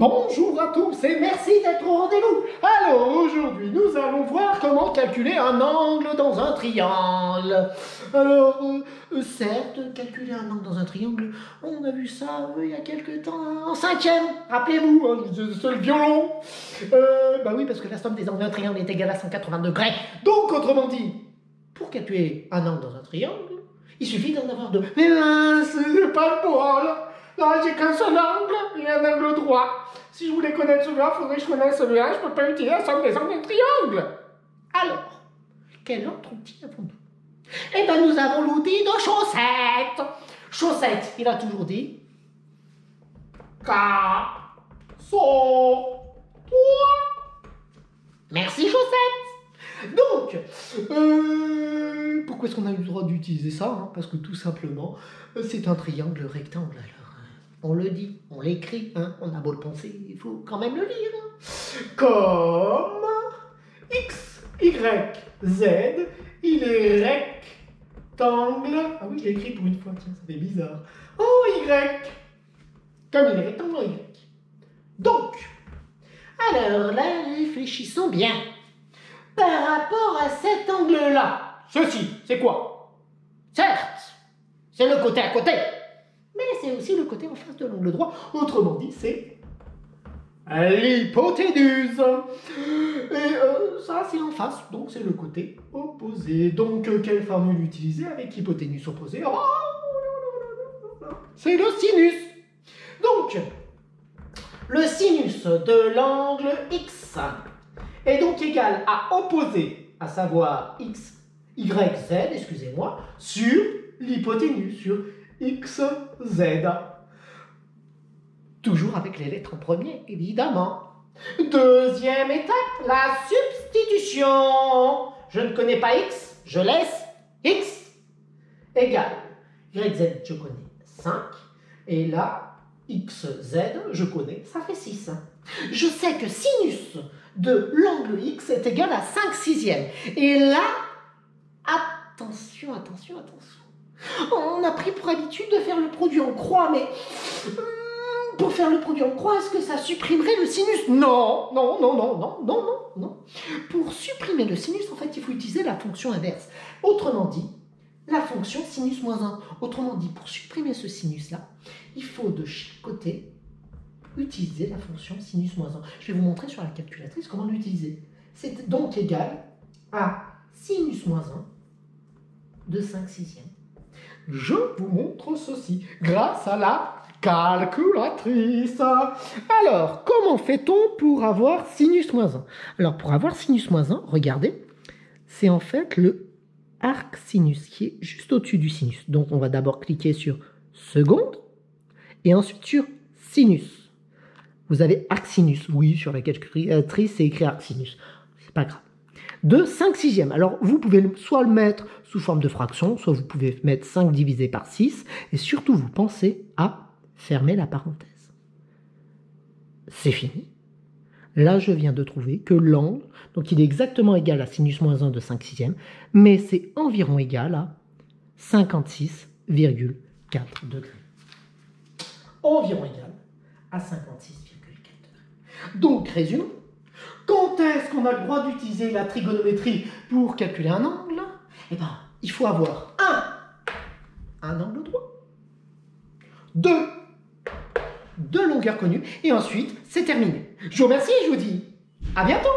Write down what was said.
Bonjour à tous et merci d'être au rendez-vous. Alors aujourd'hui nous allons voir comment calculer un angle dans un triangle. Alors certes, calculer un angle dans un triangle, on a vu ça il y a quelques temps en cinquième, rappelez-vous, c'est le violon. Bah oui, parce que la somme des angles d'un triangle est égale à 180 degrés. Donc autrement dit, pour calculer un angle dans un triangle, il suffit d'en avoir deux. Mais c'est pas le bol. Là, j'ai qu'un seul angle et un angle droit. Si je voulais connaître celui-là, il faudrait que je connaisse celui-là. Je ne peux pas utiliser la somme des angles d'un triangle. Alors, quel autre outil avons-nous? Eh bien, nous avons l'outil de Chaussette. Chaussette, il a toujours dit So, toi. Merci, Chaussette. Donc, pourquoi est-ce qu'on a eu le droit d'utiliser ça? Parce que tout simplement, c'est un triangle rectangle. Alors, on le dit, on l'écrit, on a beau le penser, il faut quand même le lire. Comme X, Y, Z, il est rectangle. Ah oui, je l'ai écrit pour une fois, tiens, ça fait bizarre. Oh, Y, comme il est rectangle en Y. Donc, alors là, réfléchissons bien. Par rapport à cet angle-là, ceci, c'est quoi? Certes, c'est le côté à côté. Mais c'est aussi le côté en face de l'angle droit. Autrement dit, c'est l'hypoténuse. Et ça, c'est en face, donc c'est le côté opposé. Donc, quelle formule utiliser avec hypoténuse opposée? Oh, c'est le sinus. Donc, le sinus de l'angle X est donc égal à opposé, à savoir X, Y, Z, excusez-moi, sur l'hypoténuse, sur X, Z. Toujours avec les lettres en premier, évidemment. Deuxième étape, la substitution. Je ne connais pas X, je laisse X égale YZ, je connais 5. Et là, XZ, je connais, ça fait 6. Je sais que sinus de l'angle X est égal à 5 sixièmes. Et là, attention, attention, attention. On a pris pour habitude de faire le produit en croix, mais pour faire le produit en croix, est-ce que ça supprimerait le sinus? Non, non, non, non, non, non, non, non. Pour supprimer le sinus, en fait, il faut utiliser la fonction inverse. Autrement dit, la fonction sinus moins 1. Autrement dit, pour supprimer ce sinus-là, il faut de chaque côté utiliser la fonction sinus moins 1. Je vais vous montrer sur la calculatrice comment l'utiliser. C'est donc égal à sinus moins 1 de 5 sixièmes. Je vous montre ceci grâce à la calculatrice. Alors, comment fait-on pour avoir sinus moins 1? Alors, pour avoir sinus moins 1, regardez, c'est en fait le arc sinus qui est juste au-dessus du sinus. Donc, on va d'abord cliquer sur seconde et ensuite sur sinus. Vous avez arc sinus. Oui, sur la calculatrice, c'est écrit arc sinus. C'est pas grave. De 5 sixièmes. Alors, vous pouvez soit le mettre sous forme de fraction, soit vous pouvez mettre 5 divisé par 6, et surtout, vous pensez à fermer la parenthèse. C'est fini. Là, je viens de trouver que l'angle, donc il est exactement égal à sinus moins 1 de 5 sixièmes, mais c'est environ égal à 56,4 degrés. Environ égal à 56,4 degrés. Donc, résumons. Quand est-ce qu'on a le droit d'utiliser la trigonométrie pour calculer un angle? Eh bien, il faut avoir un angle droit, 2 longueurs connues, et ensuite, c'est terminé. Je vous remercie et je vous dis à bientôt.